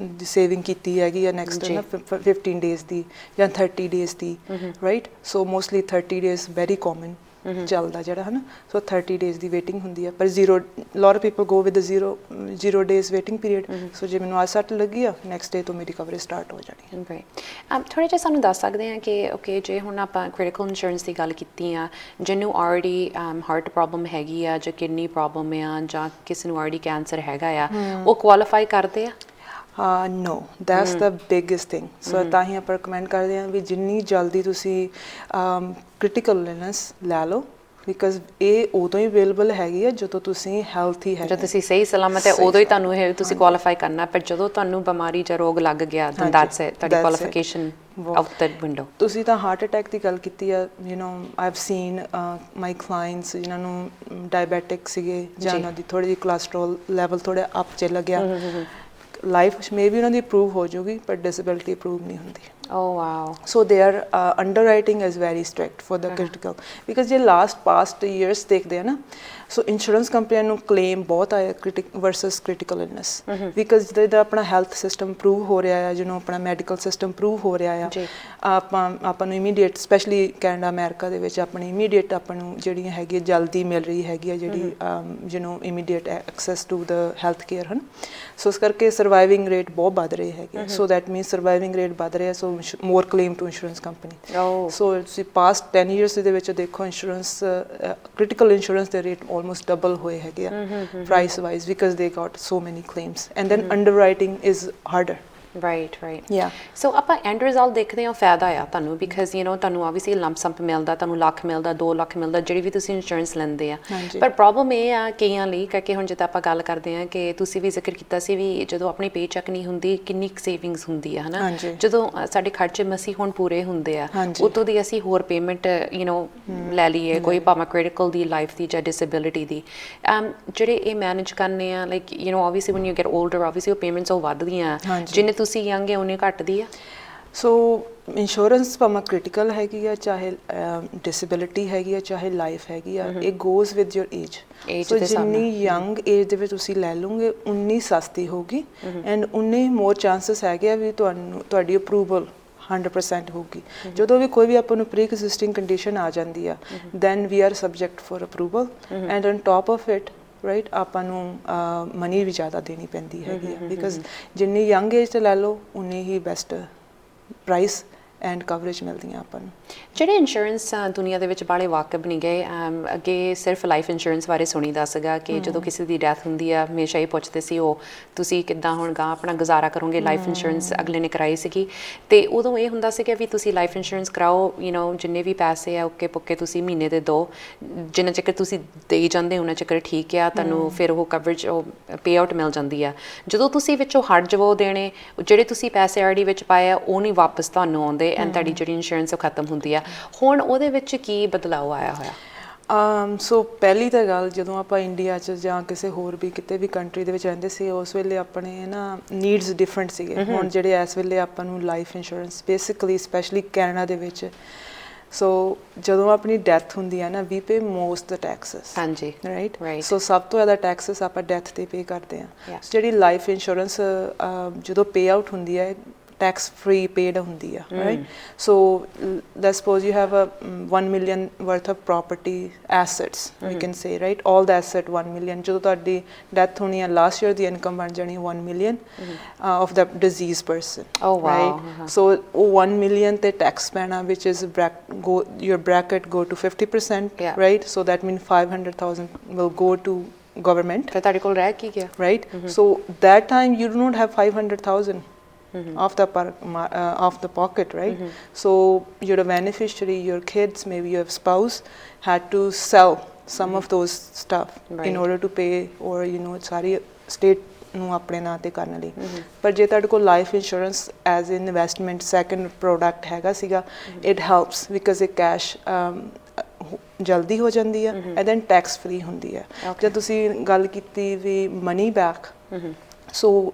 [SPEAKER 2] ਸੇਵਿੰਗ ਕੀਤੀ ਹੈਗੀ ਆ ਨੈਕਸਟ 15 days ਦੀ ਜਾਂ 30 days ਦੀ, ਰਾਈਟ? ਸੋ ਮੋਸਟਲੀ 30 days ਵੈਰੀ ਕਾਮਨ ਚੱਲਦਾ ਜਿਹੜਾ ਹੈ ਨਾ, ਸੋ 30 ਡੇਜ਼ ਦੀ ਵੇਟਿੰਗ ਹੁੰਦੀ ਆ, ਪਰ lot of people go with zero days waiting period. So ਜੇ ਮੈਨੂੰ ਅੱਜ ਸੱਟ ਲੱਗੀ ਆ, ਨੈਕਸਟ ਡੇ ਤੋਂ ਮੇਰੀ ਕਵਰੇਜ ਸਟਾਰਟ ਹੋ ਜਾਣੀ ਹੈ।
[SPEAKER 1] ਥੋੜ੍ਹਾ ਜਿਹਾ ਸਾਨੂੰ ਦੱਸ ਸਕਦੇ ਹਾਂ ਕਿ ਓਕੇ ਜੇ ਹੁਣ ਆਪਾਂ ਕ੍ਰਿਟੀਕਲ ਇੰਸ਼ੋਰੈਂਸ ਦੀ ਗੱਲ ਕੀਤੀ ਆ, ਜਿਹਨੂੰ ਆਲਰੇਡੀ ਹਾਰਟ ਪ੍ਰੋਬਲਮ ਹੈਗੀ ਆ ਜਾਂ ਕਿਡਨੀ ਪ੍ਰੋਬਲਮ ਆ ਜਾਂ ਕਿਸੇ ਨੂੰ ਆਲਰੇਡੀ ਕੈਂਸਰ ਹੈਗਾ ਆ, ਉਹ ਕੁਆਲੀਫਾਈ ਕਰਦੇ ਆ?
[SPEAKER 2] No, that's the biggest thing. So ਤਾਂ ਹੀ ਆਪਾਂ ਰਿਕਮੈਂਡ ਕਰਦੇ ਹਾਂ ਵੀ ਜਿੰਨੀ ਜਲਦੀ ਤੁਸੀਂ ਕ੍ਰਿਟੀਕਲ ਇਲਨੈਸ ਲੈ ਲਓ, ਬਿਕਾਜ਼ ਇਹ ਉਦੋਂ ਹੀ ਅਵੇਲੇਬਲ ਹੈਗੀ ਆ ਜਦੋਂ ਤੁਸੀਂ ਹੈਲਥੀ ਹੈ,
[SPEAKER 1] ਜਦੋਂ ਤੁਸੀਂ ਸਹੀ ਸਲਾਮਤ ਹੈ ਉਦੋਂ ਹੀ ਤੁਹਾਨੂੰ ਇਹ ਤੁਸੀਂ ਕੁਆਲੀਫਾਈ ਕਰਨਾ, ਪਰ ਜਦੋਂ ਤੁਹਾਨੂੰ ਬਿਮਾਰੀ ਜਾਂ ਰੋਗ ਲੱਗ ਗਿਆ then that's it, ਤੁਹਾਡੀ ਕੁਆਲੀਫਿਕੇਸ਼ਨ ਆਊਟ ਦ ਵਿੰਡੋ। ਤੁਸੀਂ
[SPEAKER 2] ਤਾਂ ਹਾਰਟ ਅਟੈਕ ਦੀ ਗੱਲ ਕੀਤੀ ਆ, I have seen my clients ਜਿਨ੍ਹਾਂ ਨੂੰ ਡਾਇਬੈਟਿਕ ਸੀਗੇ ਜਾਂ ਉਹਨਾਂ ਦੀ ਥੋੜ੍ਹੀ ਜਿਹੀ ਕੋਲੈਸਟਰੋਲ ਲੈਵਲ ਥੋੜ੍ਹਾ ਅਪ ਚਲਾ ਗਿਆ, ਲਾਈਫ ਮੇ ਵੀ ਉਹਨਾਂ ਦੀ ਅਪਰੂਵ ਹੋ ਜਾਊਗੀ ਪਰ ਡਿਸੇਬਿਲਿਟੀ ਅਪਰੂਵ ਨਹੀਂ ਹੁੰਦੀ।
[SPEAKER 1] Oh wow.
[SPEAKER 2] So their underwriting is very strict for the critical, because ਜੇ past years ਦੇਖਦੇ ਆ ਨਾ, ਸੋ ਇੰਸ਼ੋਰੈਂਸ ਕੰਪਨੀਆਂ ਨੂੰ ਕਲੇਮ ਬਹੁਤ ਆਇਆ ਵਰਸਸ ਕ੍ਰਿਟੀਕਲ ਇਲਨੈਸ, ਬਿਕਾਜ਼ ਜਿੱਦਾਂ ਆਪਣਾ ਹੈਲਥ ਸਿਸਟਮ ਇੰਪਰੂਵ ਹੋ ਰਿਹਾ ਆ, ਜਿਹਨੂੰ ਆਪਣਾ ਮੈਡੀਕਲ ਸਿਸਟਮ ਇੰਪਰੂਵ ਹੋ ਰਿਹਾ ਆ, ਆਪਾਂ ਨੂੰ ਇਮੀਡੀਏਟ ਸਪੈਸ਼ਲੀ ਕੈਨੇਡਾ ਅਮਰੀਕਾ ਦੇ ਵਿੱਚ ਆਪਣੀ ਇਮੀਡੀਏਟ ਆਪਾਂ ਨੂੰ ਜਿਹੜੀਆਂ ਹੈਗੀ ਜਲਦੀ ਮਿਲ ਰਹੀ ਹੈਗੀ ਆ ਜਿਹੜੀ ਜਿਹਨੂੰ immediate access to the health care ਹਨ। ਸੋ ਇਸ ਕਰਕੇ ਸਰਵਾਈਵਿੰਗ ਰੇਟ ਬਹੁਤ ਵੱਧ ਰਹੇ ਹੈਗੇ, ਸੋ ਦੈਟ ਮੀਨਸ ਸਰਵਾਈਵਿੰਗ ਰੇਟ ਵੱਧ ਰਿਹਾ, ਸੋ more claim to insurance company. So ਤੁਸੀਂ past 10 years ਦੇ ਵਿੱਚ ਦੇਖੋ ਇੰਸ਼ੋਰੈਂਸ critical insurance ਦੇ rate almost double ਹੋਏ ਹੈਗੇ ਆ price wise, because they got so many claims, and then underwriting is harder.
[SPEAKER 1] Right. So ਆਪਾਂ ਐਂਡ ਰਿਜ਼ਲਟ ਦੇਖਦੇ ਹਾਂ, ਫਾਇਦਾ ਆ ਤੁਹਾਨੂੰ ਬਿਕਾਜ਼ ਤੁਹਾਨੂੰ ਆਬਵੀਅਸਲੀ ਲੰਪ ਸੰਪ ਮਿਲਦਾ, ਤੁਹਾਨੂੰ ਲੱਖ ਮਿਲਦਾ, 2 ਲੱਖ ਮਿਲਦਾ, ਜਿਹੜੀ ਵੀ ਤੁਸੀਂ ਇੰਸ਼ੋਰੈਂਸ ਲੈਂਦੇ ਆ। ਪਰ ਪ੍ਰੋਬਲਮ ਇਹ ਆ ਕਈਆਂ ਲਈ ਕਿ ਹੁਣ ਜਿੱਦਾਂ ਆਪਾਂ ਗੱਲ ਕਰਦੇ ਹਾਂ ਕਿ ਤੁਸੀਂ ਵੀ ਜ਼ਿਕਰ ਕੀਤਾ ਸੀ ਵੀ ਜਦੋਂ ਆਪਣੀ ਪੇ ਚੈੱਕ ਨਹੀਂ ਹੁੰਦੀ ਕਿੰਨੀ ਸੇਵਿੰਗਸ ਹੁੰਦੀ ਆ, ਹਨਾ, ਜਦੋਂ ਸਾਡੇ ਖਰਚੇ ਮਸੀ ਹੁਣ ਪੂਰੇ ਹੁੰਦੇ ਆ, ਉਤੋਂ ਦੀ ਅਸੀਂ ਹੋਰ ਪੇਮੈਂਟ ਲੈ ਲਈਏ, ਕੋਈ ਭਾਵੇਂ ਕ੍ਰਿਟੀਕਲ ਦੀ, ਲਾਈਫ ਦੀ ਜਾਂ ਡਿਸੇਬਿਲਿਟੀ ਦੀ, ਜਿਹੜੇ ਇਹ ਮੈਨੇਜ ਕਰਨੇ ਆ, like obviously one you get older obviously ਉਹ ਪੇਮੈਂਟਸ ਉਹ ਵੱਧਦੀਆਂ, ਜਿੰਨੇ ਤੁਸੀਂ ਯੰਗ ਹੈ ਉਹਨੇ ਘਟਦੀ ਆ। ਸੋ
[SPEAKER 2] ਇੰਸ਼ੋਰੈਂਸ ਭਾਵੇਂ ਕ੍ਰਿਟੀਕਲ ਹੈਗੀ ਆ, ਚਾਹੇ ਡਿਸੇਬਿਲਿਟੀ ਹੈਗੀ ਆ, ਚਾਹੇ ਲਾਈਫ ਹੈਗੀ ਆ, ਇਹ ਗੋਜ਼ ਵਿਦ ਯੋਰ ਏਜ। ਸੋ ਜਿੰਨੀ ਯੰਗ ਏਜ ਦੇ ਵਿੱਚ ਤੁਸੀਂ ਲੈ ਲਓਗੇ ਉਨੀ ਸਸਤੀ ਹੋਊਗੀ, ਐਂਡ ਉਨੇ ਮੋਰ ਚਾਂਸਸ ਹੈਗੇ ਆ ਵੀ ਤੁਹਾਡੀ ਅਪਰੂਵਲ 100% ਹੋਊਗੀ। ਜਦੋਂ ਵੀ ਕੋਈ ਵੀ ਆਪਾਂ ਨੂੰ ਪ੍ਰੀ ਐਗਜ਼ਿਸਟਿੰਗ ਕੰਡੀਸ਼ਨ ਆ ਜਾਂਦੀ ਆ, then we are subject for approval, and on top of it right ਆਪਾਂ ਨੂੰ ਮਨੀ ਵੀ ਜ਼ਿਆਦਾ ਦੇਣੀ ਪੈਂਦੀ ਹੈਗੀ ਆ, ਬਿਕਾਜ਼ ਜਿੰਨੀ ਯੰਗ ਏਜ 'ਤੇ ਲੈ ਲਓ ਉਨੀ ਹੀ ਬੈਸਟ ਪ੍ਰਾਈਸ ਐਂਡ ਕਵਰੇਜ ਮਿਲਦੀਆਂ ਆਪਾਂ ਨੂੰ।
[SPEAKER 1] ਜਿਹੜੇ ਇੰਸ਼ੋਰੈਂਸ ਦੁਨੀਆ ਦੇ ਵਿੱਚ ਬਾਲੇ ਵਾਕਬ ਨਹੀਂ ਗਏ, ਅੱਗੇ ਸਿਰਫ ਲਾਈਫ ਇੰਸ਼ੋਰੈਂਸ ਬਾਰੇ ਸੁਣੀਦਾ ਸੀਗਾ ਕਿ ਜਦੋਂ ਕਿਸੇ ਦੀ ਡੈਥ ਹੁੰਦੀ ਆ ਹਮੇਸ਼ਾ ਹੀ ਪੁੱਛਦੇ ਸੀ ਉਹ ਤੁਸੀਂ ਕਿੱਦਾਂ ਹੁਣ ਗਾਂ ਆਪਣਾ ਗੁਜ਼ਾਰਾ ਕਰੋਗੇ, ਲਾਈਫ ਇੰਸ਼ੋਰੈਂਸ ਅਗਲੇ ਨੇ ਕਰਾਈ ਸੀਗੀ, ਅਤੇ ਉਦੋਂ ਇਹ ਹੁੰਦਾ ਸੀਗਾ ਵੀ ਤੁਸੀਂ ਲਾਈਫ ਇੰਸ਼ੋਰੈਂਸ ਕਰਾਓ, ਜਿੰਨੇ ਵੀ ਪੈਸੇ ਆ ਉੱਕੇ ਪੁੱਕੇ ਤੁਸੀਂ ਮਹੀਨੇ ਦੇ ਦਿਓ, ਜਿੰਨਾ ਚਿਰ ਤੁਸੀਂ ਦੇਈ ਜਾਂਦੇ ਉਹਨਾਂ ਚਿਰ ਠੀਕ ਆ, ਤੁਹਾਨੂੰ ਫਿਰ ਉਹ ਕਵਰੇਜ ਉਹ ਪੇ ਆਊਟ ਮਿਲ ਜਾਂਦੀ ਆ। ਜਦੋਂ ਤੁਸੀਂ ਵਿੱਚੋਂ ਹਟ ਜਾਵੋ ਦੇਣੇ, ਜਿਹੜੇ ਤੁਸੀਂ ਪੈਸੇ ਆਲਰੇਡੀ ਵਿੱਚ ਪਾਏ ਆ ਉਹ ਨਹੀਂ ਵਾਪਸ ਤੁਹਾਨੂੰ ਆਉਂਦੇ, ਐਂਡ ਤੁਹਾਡੀ ਜਿਹੜੀ ਇੰਸ਼ੋਰੈਂਸ ਉਹ ਖਤਮ ਹੁੰਦੀ ਆ। ਹੁਣ ਉਹਦੇ ਵਿੱਚ ਕੀ ਬਦਲਾਅ ਆਇਆ ਹੋਇਆ?
[SPEAKER 2] ਸੋ ਪਹਿਲੀ ਤਾਂ ਗੱਲ, ਜਦੋਂ ਆਪਾਂ ਇੰਡੀਆ 'ਚ ਜਾਂ ਕਿਸੇ ਹੋਰ ਵੀ ਕਿਤੇ ਵੀ ਕੰਟਰੀ ਦੇ ਵਿੱਚ ਰਹਿੰਦੇ ਸੀ, ਉਸ ਵੇਲੇ ਆਪਣੇ ਨਾ ਨੀਡਸ ਡਿਫਰੈਂਟ ਸੀਗੇ। ਹੁਣ ਜਿਹੜੇ ਇਸ ਵੇਲੇ ਆਪਾਂ ਨੂੰ life insurance basically specially Canada ਦੇ ਵਿੱਚ, ਸੋ ਜਦੋਂ ਆਪਣੀ ਡੈਥ ਹੁੰਦੀ ਹੈ ਨਾ, ਵੀ ਪੇ ਮੋਸਟ ਦ ਟੈਕਸਸ,
[SPEAKER 1] ਹਾਂਜੀ
[SPEAKER 2] ਰਾਈਟ, ਸੋ ਸਭ ਤੋਂ ਜ਼ਿਆਦਾ ਟੈਕਸਸ ਆਪਾਂ ਡੈਥ 'ਤੇ ਪੇ ਕਰਦੇ ਹਾਂ। ਜਿਹੜੀ ਲਾਈਫ ਇੰਸ਼ੋਰੈਂਸ ਜਦੋਂ ਪੇ ਆਊਟ ਹੁੰਦੀ ਹੈ tax free paid ਹੁੰਦੀ ਆ, right? So let's suppose you have a 1 million worth of property assets, we can say, right? All the asset 1 million, ਜਦੋਂ ਤੁਹਾਡੀ death ਹੋਣੀ ਆ last year ਦੀ income ਬਣ ਜਾਣੀ 1 million of the deceased person, right? So 1 million ਤੇ tax ਪੈਣਾ, which is your bracket go to 50%, right? So that means 500,000 will go to government,
[SPEAKER 1] ਫਿਰ ਤੁਹਾਡੇ ਕੋਲ ਰਹਿ ਕੀ ਗਿਆ,
[SPEAKER 2] right? So that time you do not have 500,000 off the pocket, right? So you're a beneficiary, your kids, maybe your spouse had to sell some of those stuff in order to pay, or sorry state ਨੂੰ ਆਪਣੇ ਨਾਂ ਤੇ ਕਰਨ ਲਈ। ਪਰ ਜੇ ਤੁਹਾਡੇ ਕੋਲ life insurance as investment second product ਹੈਗਾ ਸੀਗਾ, ਇਟ ਹੈਲਪਸ ਬਿਕਾਜ਼ ਇਹ ਕੈਸ਼ ਜਲਦੀ ਹੋ ਜਾਂਦੀ ਆ, ਐਂਡ ਦੈਨ ਟੈਕਸ ਫ੍ਰੀ ਹੁੰਦੀ ਆ। ਜਦ ਤੁਸੀਂ ਗੱਲ ਕੀਤੀ ਵੀ money back, so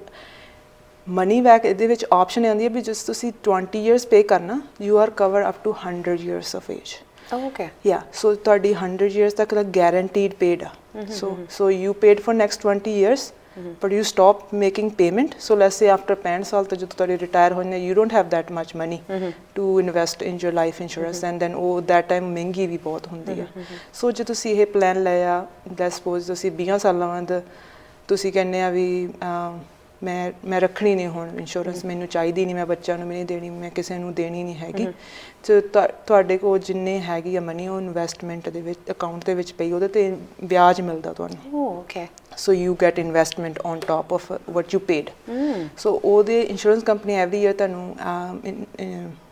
[SPEAKER 2] money back ਇਹਦੇ ਵਿੱਚ ਆਪਸ਼ਨ ਆਉਂਦੀ ਹੈ ਵੀ ਜਿਸ ਤੁਸੀਂ 20 years ਪੇ ਕਰਨਾ, you are cover up to 100 years of age.
[SPEAKER 1] Okay.
[SPEAKER 2] Yeah, so ਤੁਹਾਡੀ 100 years ਤੱਕ ਦਾ guaranteed paid ਆ। So you paid for next 20 years, but you stop making payment so let's say after 65 ਸਾਲ ਤੋਂ ਜਦੋਂ ਤੁਹਾਡੇ ਰਿਟਾਇਰ ਹੋ ਜਾਂਦੇ you don't have that much money to invest in your life insurance and then ਉਹ ਦੈਟ ਟਾਈਮ ਮਹਿੰਗੀ ਵੀ ਬਹੁਤ ਹੁੰਦੀ ਹੈ ਸੋ ਜੇ ਤੁਸੀਂ ਇਹ ਪਲਾਨ ਲਿਆ ਲੈਟਸ ਸਪੋਜ਼ ਤੁਸੀਂ 20 ਸਾਲਾਂ ਬਾਅਦ ਤੁਸੀਂ ਕਹਿੰਦੇ ਆ ਵੀ ਮੈਂ ਰੱਖਣੀ ਨਹੀਂ ਹੁਣ ਇੰਸ਼ੋਰੈਂਸ ਮੈਨੂੰ ਚਾਹੀਦੀ ਨਹੀਂ ਮੈਂ ਬੱਚਿਆਂ ਨੂੰ ਵੀ ਨਹੀਂ ਦੇਣੀ ਮੈਂ ਕਿਸੇ ਨੂੰ ਦੇਣੀ ਨਹੀਂ ਹੈਗੀ ਸੋ ਤੁਹਾਡੇ ਕੋਲ ਜਿੰਨੇ ਹੈਗੀ ਆ ਮਨੀ ਉਹ ਇਨਵੈਸਟਮੈਂਟ ਦੇ ਵਿੱਚ ਅਕਾਊਂਟ ਦੇ ਵਿੱਚ ਪਈ ਉਹਦੇ ਤੇ ਵਿਆਜ ਮਿਲਦਾ ਤੁਹਾਨੂੰ
[SPEAKER 1] okay
[SPEAKER 2] so you get investment on top of what you paid so ਉਹਦੇ ਇੰਸ਼ੋਰੈਂਸ ਕੰਪਨੀ ਐਵਰੀ ਈਅਰ ਤੁਹਾਨੂੰ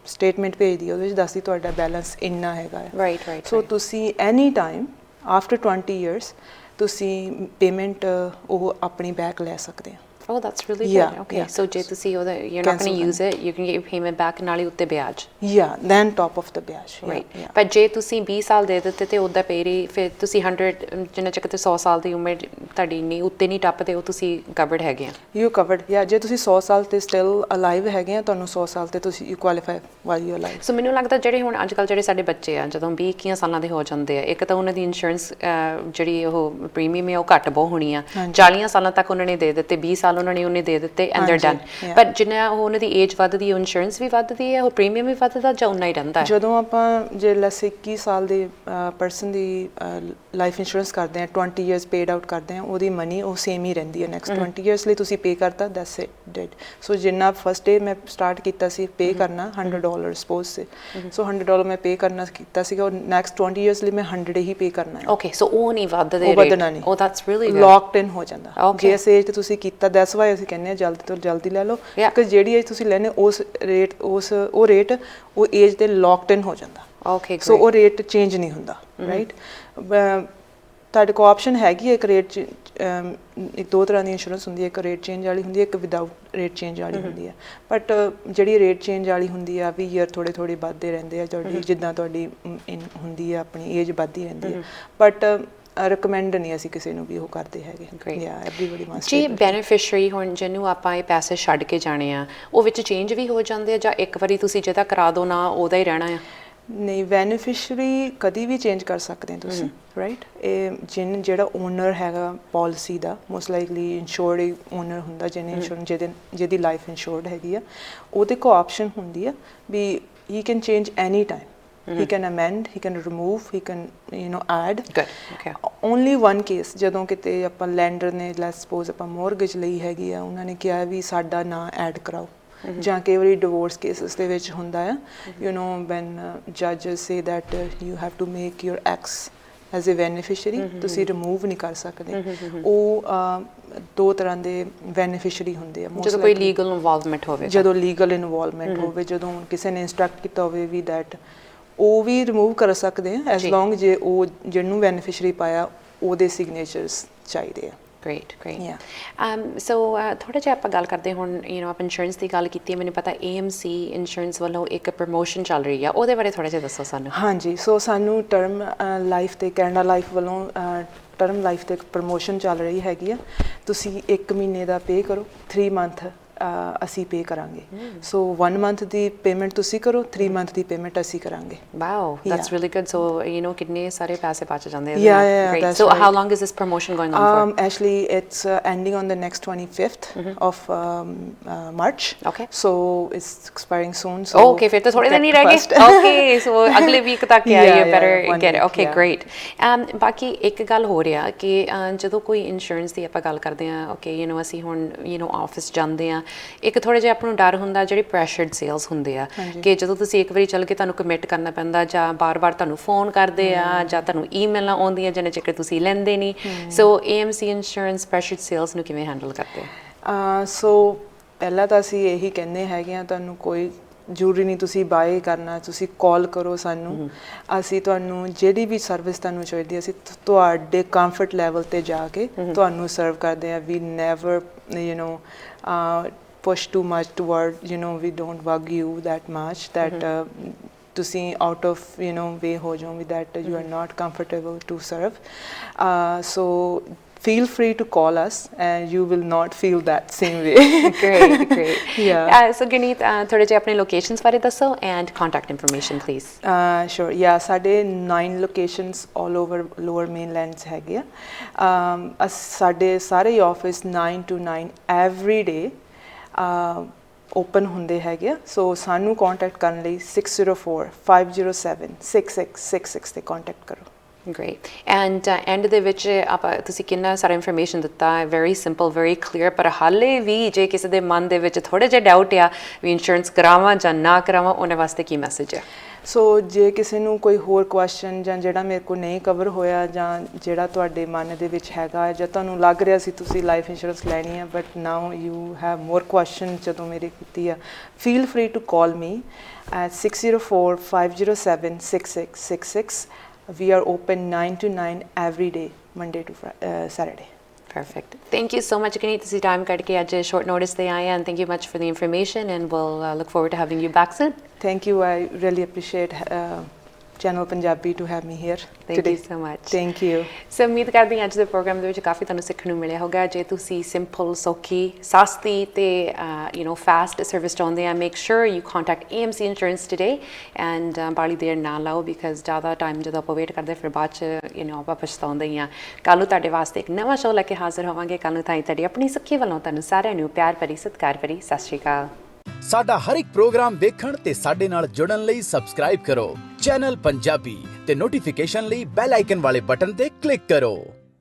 [SPEAKER 2] ਸਟੇਟਮੈਂਟ ਭੇਜਦੀ ਹੈ ਉਹਦੇ ਵਿੱਚ ਦੱਸਦੀ ਤੁਹਾਡਾ ਬੈਲੈਂਸ ਇੰਨਾ ਹੈਗਾ
[SPEAKER 1] ਰਾਈਟ
[SPEAKER 2] ਸੋ ਤੁਸੀਂ ਐਨੀ ਟਾਈਮ ਆਫਟਰ 20 ਇਅਰਸ ਤੁਸੀਂ ਪੇਮੈਂਟ ਉਹ ਆਪਣੀ ਬੈਕ ਲੈ ਸਕਦੇ ਹੋ
[SPEAKER 1] Oh, that's really good. Okay, so ਜੇ ਤੁਸੀਂ ਉਹਦਾ you're not going to use it, you can get your payment back ਨਾਲੇ ਉੱਤੇ ਵਿਆਜ.
[SPEAKER 2] Yeah, then top of the ਵਿਆਜ.
[SPEAKER 1] Right. ਪਰ ਜੇ ਤੁਸੀਂ 20 ਸਾਲ ਦੇ ਦਿੱਤੇ ਤੇ ਉਹਦਾ ਪੇ ਰਹੀ ਫਿਰ ਤੁਸੀਂ 100 ਜਿੰਨਾ ਚੱਕ ਤੇ 100 ਸਾਲ ਦੀ ਉਮਰ ਤੁਹਾਡੀ ਨਹੀਂ ਉੱਤੇ ਨਹੀਂ ਟੱਪਦੇ ਉਹ ਤੁਸੀਂ ਕਵਰਡ ਹੈਗੇ ਆ.
[SPEAKER 2] You covered. Yeah, ਜੇ ਤੁਸੀਂ 100 ਸਾਲ ਤੇ still alive ਹੈਗੇ ਆ ਤੁਹਾਨੂੰ 100 ਸਾਲ ਤੇ ਤੁਸੀਂ you qualify while you're alive.
[SPEAKER 1] ਸੋ ਮੈਨੂੰ ਲੱਗਦਾ ਜਿਹੜੇ ਹੁਣ ਅੱਜ ਕੱਲ੍ਹ ਜਿਹੜੇ ਸਾਡੇ ਬੱਚੇ ਆ ਜਦੋਂ 20-21 ਸਾਲਾਂ ਦੇ ਹੋ ਜਾਂਦੇ ਆ ਇੱਕ ਤਾਂ ਉਹਨਾਂ ਦੀ ਇੰਸ਼ੋਰੈਂਸ ਜਿਹੜੀ ਉਹ ਪ੍ਰੀਮੀਅਮ ਹੈ ਉਹ ਘੱਟ ਬਹੁਤ ਹੋਣੀ ਆ 40 ਸਾਲਾਂ ਤੱਕ ਉਹਨਾਂ ਨੇ ਦੇ ਦਿੱਤੇ 20 ਸਾਲ ਉਹਨਾਂ ਨੇ ਉਹਨੇ ਦੇ ਦਿੱਤੇ ਐਂਡ ਦੇਰ ਡਨ ਪਰ ਜਿੰਨਾ ਉਹਨਾਂ ਦੀ ਏਜ ਵੱਧਦੀ ਹੈ ਇੰਸ਼ੋਰੈਂਸ ਵੀ ਵੱਧਦੀ ਹੈ ਉਹ ਪ੍ਰੀਮੀਅਮ ਵੀ ਵੱਧਦਾ ਜਾਂ ਉਨਾ ਹੀ ਰਹਿੰਦਾ
[SPEAKER 2] ਜਦੋਂ ਆਪਾਂ ਜੇ ਲੈਸ 21 ਸਾਲ ਦੇ ਪਰਸਨ ਦੀ ਲਾਈਫ ਇੰਸ਼ੋਰੈਂਸ ਕਰਦੇ ਆ 20 ਇਅਰਸ ਪੇਡ ਆਊਟ ਕਰਦੇ ਆ ਉਹਦੀ ਮਨੀ ਉਹ ਸੇਮ ਹੀ ਰਹਿੰਦੀ ਹੈ ਨੈਕਸਟ 20 ਇਅਰਸ ਲਈ ਤੁਸੀਂ ਪੇ ਕਰਤਾ ਦੈਟਸ ਇਟ ਡੈਡ ਸੋ ਜਿੰਨਾ ਫਸਟ ਡੇ ਮੈਂ ਸਟਾਰਟ ਕੀਤਾ ਸੀ ਪੇ ਕਰਨਾ $100 ਸਪੋਜ਼ ਸੇ ਸੋ $100 ਮੈਂ ਪੇ ਕਰਨਾ ਕੀਤਾ ਸੀਗਾ ਉਹ ਨੈਕਸਟ 20 ਇਅਰਸ ਲਈ ਮੈਂ 100 ਹੀ ਪੇ ਕਰਨਾ ਹੈ
[SPEAKER 1] ਓਕੇ ਸੋ ਉਹ ਨਹੀਂ ਵੱਧਦੇ
[SPEAKER 2] ਉਹ ਵਧਣਾ ਨਹੀਂ
[SPEAKER 1] ਉਹ ਦੈਟਸ ਰੀਲੀ ਗੁੱਡ
[SPEAKER 2] ਲੌਕਡ ਇਨ ਹੋ ਜਾਂਦਾ ਜੇ ਇਸ ਏਜ ਤੇ ਤੁਸੀਂ ਕੀਤਾ ਦੈਟਸ ਵਾਈ ਅਸੀਂ ਕਹਿੰਦੇ ਆ ਜਲਦੀ ਤੋਂ ਜਲਦੀ ਲੈ ਲਓ ਕਿਉਂਕਿ ਜਿਹੜੀ ਏਜ ਤੁਸੀਂ ਲੈਣੇ ਉਹ ਰੇਟ ਉਹ ਏਜ ਤੇ ਲੌਕਡ ਇਨ ਹੋ ਜਾਂਦਾ
[SPEAKER 1] ਓਕੇ
[SPEAKER 2] ਸੋ ਉਹ ਰੇਟ ਚੇਂਜ ਨਹੀਂ ਹੁੰਦਾ ਰਾਈਟ ਤੁਹਾਡੇ ਕੋਲ ਆਪਸ਼ਨ ਹੈਗੀ ਹੈ ਇੱਕ ਰੇਟ ਇੱਕ ਦੋ ਤਰ੍ਹਾਂ ਦੀ ਇੰਸ਼ੋਰੈਂਸ ਹੁੰਦੀ ਹੈ ਇੱਕ ਰੇਟ ਚੇਂਜ ਵਾਲੀ ਹੁੰਦੀ ਹੈ ਇੱਕ ਵਿਦਆਊਟ ਰੇਟ ਚੇਂਜ ਵਾਲੀ ਹੁੰਦੀ ਹੈ ਬਟ ਜਿਹੜੀ ਰੇਟ ਚੇਂਜ ਵਾਲੀ ਹੁੰਦੀ ਆ ਵੀ ਈਅਰ ਥੋੜੇ ਵੱਧਦੇ ਰਹਿੰਦੇ ਆ ਤੁਹਾਡੀ ਜਿੱਦਾਂ ਤੁਹਾਡੀ ਹੁੰਦੀ ਆ ਆਪਣੀ ਏਜ ਵੱਧਦੀ ਰਹਿੰਦੀ ਹੈ ਬਟ ਰਿਕਮੈਂਡ ਨਹੀਂ ਅਸੀਂ ਕਿਸੇ ਨੂੰ ਵੀ ਉਹ ਕਰਦੇ ਹੈਗੇ ਯਾ ਐਵਰੀਬਾਡੀ ਮਸਟ
[SPEAKER 1] ਜੀ ਬੈਨੀਫੀਸ਼ੀਅਰੀ ਹੁਣ ਜਿਹਨੂੰ ਆਪਾਂ ਇਹ ਪੈਸੇ ਛੱਡ ਕੇ ਜਾਣੇ ਆ ਉਹ ਵਿੱਚ ਚੇਂਜ ਵੀ ਹੋ ਜਾਂਦੇ ਆ ਜਾਂ ਇੱਕ ਵਾਰੀ ਤੁਸੀਂ ਜਿਹਦਾ ਕਰਾ ਦੋ ਨਾ ਉਹਦਾ ਹੀ ਰਹਿਣਾ ਆ
[SPEAKER 2] ਨਹੀਂ ਬੈਨੀਫੀਸ਼ੀਅਰੀ ਕਦੀ ਵੀ ਚੇਂਜ ਕਰ ਸਕਦੇ ਹੋ ਤੁਸੀਂ ਰਾਈਟ ਇਹ ਜਿਹੜਾ ਓਨਰ ਹੈਗਾ ਪਾਲਿਸੀ ਦਾ ਮੋਸਟ ਲਾਈਕਲੀ ਇੰਸ਼ੋਰਡ ਓਨਰ ਹੁੰਦਾ ਜਿਹਨੇ ਇੰਸ਼ੋਰੈਂਸ ਜਿਹਦੀ ਲਾਈਫ ਇੰਸ਼ੋਰਡ ਹੈਗੀ ਆ ਉਹਦੇ ਕੋਲ ਆਪਸ਼ਨ ਹੁੰਦੀ ਆ ਵੀ he can change any time he can amend he can remove he can add
[SPEAKER 1] good okay
[SPEAKER 2] only one case ਜਦੋਂ ਕਿਤੇ ਆਪਾਂ ਲੈਂਡਰ ਨੇ ਲੈਟਸ ਸਪੋਜ਼ ਆਪਾਂ ਮੌਰਗੇਜ ਲਈ ਹੈਗੀ ਆ ਉਹਨਾਂ ਨੇ ਕਿਹਾ ਵੀ ਸਾਡਾ ਨਾਂ ਐਡ ਕਰਾਓ ਜਾਂ ਕਈ ਵਾਰੀ ਡਿਵੋਰਸ ਕੇਸਿਸ ਦੇ ਵਿੱਚ ਹੁੰਦਾ ਆ when judges say that you have to make your ex as a beneficiary ਤੁਸੀਂ ਰਿਮੂਵ ਨਹੀਂ ਕਰ ਸਕਦੇ ਉਹ ਦੋ ਤਰ੍ਹਾਂ ਦੇ ਬੈਨੀਫੀਸ਼ੀਅਰੀ ਹੁੰਦੇ ਆ
[SPEAKER 1] ਜਦੋਂ ਕੋਈ ਲੀਗਲ ਇਨਵੋਲਵਮੈਂਟ ਹੋਵੇ
[SPEAKER 2] ਜਦੋਂ ਲੀਗਲ ਇਨਵੋਲਵਮੈਂਟ ਹੋਵੇ ਜਦੋਂ ਕਿਸੇ ਨੇ ਇੰਸਟਰਕਟ ਕੀਤਾ ਹੋਵੇ ਵੀ ਦੈਟ ਉਹ ਵੀ ਰਿਮੂਵ ਕਰ ਸਕਦੇ ਆ ਐਸ ਲੌਂਗ ਜੇ ਉਹ ਜਿਹਨੂੰ ਬੈਨੀਫੀਸ਼ੀਅਰੀ ਪਾਇਆ ਉਹਦੇ ਸਿਗਨੇਚਰਸ ਚਾਹੀਦੇ ਆ
[SPEAKER 1] great so ਥੋੜਾ ਜਿਹਾ ਆਪਾਂ ਗੱਲ ਕਰਦੇ ਹੁਣ ਆਪਾਂ ਇੰਸ਼ੋਰੈਂਸ ਦੀ ਗੱਲ ਕੀਤੀ ਮੈਨੂੰ ਪਤਾ AMC ਇੰਸ਼ੋਰੈਂਸ ਵੱਲੋਂ ਇੱਕ ਪ੍ਰਮੋਸ਼ਨ ਚੱਲ ਰਹੀ ਆ ਉਹਦੇ ਬਾਰੇ ਥੋੜਾ ਜਿਹਾ ਦੱਸੋ ਸਾਨੂੰ ਹਾਂਜੀ
[SPEAKER 2] ਸੋ ਸਾਨੂੰ ਟਰਮ ਲਾਈਫ ਤੇ ਕੈਨੇਡਾ ਲਾਈਫ ਵੱਲੋਂ ਟਰਮ ਲਾਈਫ ਤੇ ਇੱਕ ਪ੍ਰਮੋਸ਼ਨ ਚੱਲ ਰਹੀ ਹੈਗੀ ਆ ਤੁਸੀਂ 1 ਮਹੀਨੇ ਦਾ ਪੇ ਕਰੋ 3 ਮੰਥ ਅਸੀਂ ਪੇ ਕਰਾਂਗੇ ਸੋ 1 ਮੰਥ ਦੀ ਪੇਮੈਂਟ ਤੁਸੀਂ ਕਰੋ 3 ਮੰਥ ਦੀ ਪੇਮੈਂਟ ਅਸੀਂ ਕਰਾਂਗੇ
[SPEAKER 1] wow that's really good so ਕਿੰਨੇ ਸਾਰੇ ਪੈਸੇ ਬਚ ਜਾਂਦੇ ਆ
[SPEAKER 2] yeah
[SPEAKER 1] so how long is this promotion going on for
[SPEAKER 2] actually it's ending on the next 25th of March
[SPEAKER 1] okay
[SPEAKER 2] so it's expiring soon so
[SPEAKER 1] okay ਫਿਰ ਤਾਂ ਥੋੜੇ ਦਿਨ ਹੀ ਰਹਿ ਗਏ okay so ਅਗਲੇ ਵੀਕ ਤੱਕ ਆ you better get it okay great ਬਾਕੀ ਇੱਕ ਗੱਲ ਹੋ ਰਿਹਾ ਕਿ ਜਦੋਂ ਕੋਈ ਇੰਸ਼ੋਰੈਂਸ ਦੀ ਆਪਾਂ ਗੱਲ ਕਰਦੇ ਆ okay ਅਸੀਂ ਹੁਣ ਆਫਿਸ ਜਾਂਦੇ ਆ ਇੱਕ ਥੋੜਾ ਜਿਹਾ ਆਪਾਂ ਨੂੰ ਡਰ ਹੁੰਦਾ ਜਿਹੜੇ ਪ੍ਰੈਸ਼ਰਡ ਸੇਲਸ ਹੁੰਦੇ ਆ ਕਿ ਜਦੋਂ ਤੁਸੀਂ ਇੱਕ ਵਾਰੀ ਚੱਲ ਕੇ ਤੁਹਾਨੂੰ ਕਮਿਟ ਕਰਨਾ ਪੈਂਦਾ ਜਾਂ ਬਾਰ-ਬਾਰ ਤੁਹਾਨੂੰ ਫੋਨ ਕਰਦੇ ਆ ਜਾਂ ਤੁਹਾਨੂੰ ਈਮੇਲਾਂ ਆਉਂਦੀਆਂ ਜਿਹਨੇ ਚੱਕਰ ਤੁਸੀਂ ਲੈਂਦੇ ਨਹੀਂ ਸੋ AMC ਇੰਸ਼ੋਰੈਂਸ ਪ੍ਰੈਸ਼ਰਡ ਸੇਲਸ ਨੂੰ ਕਿਵੇਂ ਹੈਂਡਲ ਕਰਦੇ ਆ
[SPEAKER 2] ਸੋ ਪਹਿਲਾਂ ਤਾਂ ਅਸੀਂ ਇਹੀ ਕਹਿੰਦੇ ਹੈਗੇ ਆ ਤੁਹਾਨੂੰ ਕੋਈ ਜ਼ਰੂਰੀ ਨਹੀਂ ਤੁਸੀਂ ਬਾਏ ਕਰਨਾ ਤੁਸੀਂ ਕਾਲ ਕਰੋ ਸਾਨੂੰ ਅਸੀਂ ਤੁਹਾਨੂੰ ਜਿਹੜੀ ਵੀ ਸਰਵਿਸ ਤੁਹਾਨੂੰ ਚਾਹੀਦੀ ਅਸੀਂ ਤੁਹਾਡੇ ਕੰਫਰਟ ਲੈਵਲ ਤੇ ਜਾ ਕੇ ਤੁਹਾਨੂੰ ਸਰਵ ਕਰਦੇ ਆ we never push too much toward we don't bug you that much that ਤੁਸੀਂ out of way ਹੋ ਜਾਓ with that you are not comfortable to serve so feel free to call us and you will not feel that same way.
[SPEAKER 1] great.
[SPEAKER 2] Yeah.
[SPEAKER 1] So Guneet, ਥੋੜੇ ਜਿਹੇ ਆਪਣੇ ਲੋਕੇਸ਼ਨਸ ਬਾਰੇ ਦੱਸੋ and contact information please.
[SPEAKER 2] Sure. Yeah, ਸਾਡੇ 9 locations all over lower mainlands ਹੈਗੇ ਆ ਸਾਡੇ ਸਾਰੇ office 9 to 9 every day open ਹੁੰਦੇ ਹੈਗੇ ਆ ਸੋ ਸਾਨੂੰ ਕੰਟੈਕਟ ਕਰਨ ਲਈ 6045076666 ਤੇ ਕੰਟੈਕਟ ਕਰੋ
[SPEAKER 1] Great. And end ਦੇ ਵਿੱਚ ਆਪਾਂ ਤੁਸੀਂ ਕਿੰਨਾ ਸਾਰਾ ਇਨਫੋਰਮੇਸ਼ਨ ਦਿੱਤਾ ਵੈਰੀ ਸਿੰਪਲ ਵੈਰੀ ਕਲੀਅਰ ਪਰ ਹਾਲੇ ਵੀ ਜੇ ਕਿਸੇ ਦੇ ਮਨ ਦੇ ਵਿੱਚ ਥੋੜੇ ਜਿਹਾ ਡਾਊਟ ਆ ਵੀ ਇੰਸ਼ੋਰੈਂਸ ਕਰਾਵਾਂ ਜਾਂ ਨਾ ਕਰਾਵਾਂ ਉਹਨਾਂ ਵਾਸਤੇ ਕੀ ਮੈਸੇਜ ਹੈ
[SPEAKER 2] ਸੋ ਜੇ ਕਿਸੇ ਨੂੰ ਕੋਈ ਹੋਰ ਕੁਐਸਚਨ ਜਾਂ ਜਿਹੜਾ ਮੇਰੇ ਕੋਲ ਨਹੀਂ ਕਵਰ ਹੋਇਆ ਜਾਂ ਜਿਹੜਾ ਤੁਹਾਡੇ ਮਨ ਦੇ ਵਿੱਚ ਹੈਗਾ ਜਾਂ ਤੁਹਾਨੂੰ ਲੱਗ ਰਿਹਾ ਸੀ ਤੁਸੀਂ ਲਾਈਫ ਇੰਸ਼ੋਰੈਂਸ ਲੈਣੀ ਹੈ but now you have more question ਜਦੋਂ ਮੇਰੇ ਕੀਤੀ ਆ feel free to call me at 6045076666 We are open 9 to 9 every day, Monday to Saturday.
[SPEAKER 1] Perfect. Thank you so much, Guneet. This is time kadke aaj short notice te aaye and thank you much for the information and we'll look forward to having you back soon.
[SPEAKER 2] Thank you. I really appreciate Channel Punjabi to have me here
[SPEAKER 1] Thank
[SPEAKER 2] today.
[SPEAKER 1] you so much.
[SPEAKER 2] Thank you.
[SPEAKER 1] So ਉਮੀਦ ਕਰਦੀ ਹਾਂ ਅੱਜ ਦੇ ਪ੍ਰੋਗਰਾਮ ਦੇ ਵਿੱਚ ਕਾਫੀ ਤੁਹਾਨੂੰ ਸਿੱਖਣ ਨੂੰ ਮਿਲਿਆ ਹੋਗਾ ਜੇ ਤੁਸੀਂ ਸਿੰਪਲ ਸੌਖੀ ਸਸਤੀ ਤੇ ਫਾਸਟ ਸਰਵਿਸ ਚਾਹੁੰਦੇ ਆ make sure you contact AMC insurance today and ਬਾਲੀ ਦੇਰ ਨਾ ਲਾਓ ਬਿਕਾਜ਼ ਜ਼ਿਆਦਾ ਟਾਈਮ ਜਦੋਂ ਆਪਾਂ ਵੇਟ ਕਰਦੇ ਫਿਰ ਬਾਅਦ ਚ ਆਪਾਂ ਪਛਤਾਉਂਦੇ ਹੀ ਆ ਕੱਲ੍ਹ ਨੂੰ ਤੁਹਾਡੇ ਵਾਸਤੇ ਇੱਕ ਨਵਾਂ ਸ਼ੋਅ ਲੈ ਕੇ ਹਾਜ਼ਰ ਹੋਵਾਂਗੇ ਕੱਲ੍ਹ ਨੂੰ ਤੁਹਾਡੀ ਆਪਣੀ ਸੱਖੀ ਵੱਲੋਂ ਤੁਹਾਨੂੰ ਸਾਰਿਆਂ ਨੂੰ ਪਿਆਰ ਭਰੀ ਸਤਿਕਾਰ ਭਰੀ ਸਤਿ ਸ਼੍ਰੀ ਅਕਾਲ
[SPEAKER 3] ਸਾਡਾ ਹਰ ਇੱਕ ਪ੍ਰੋਗਰਾਮ ਵੇਖਣ ਤੇ ਸਾਡੇ ਨਾਲ ਜੁੜਨ ਲਈ ਸਬਸਕ੍ਰਾਈਬ ਕਰੋ ਚੈਨਲ ਪੰਜਾਬੀ ਤੇ ਨੋਟੀਫਿਕੇਸ਼ਨ ਲਈ ਬੈਲ ਆਈਕਨ ਵਾਲੇ ਬਟਨ ਤੇ ਕਲਿੱਕ ਕਰੋ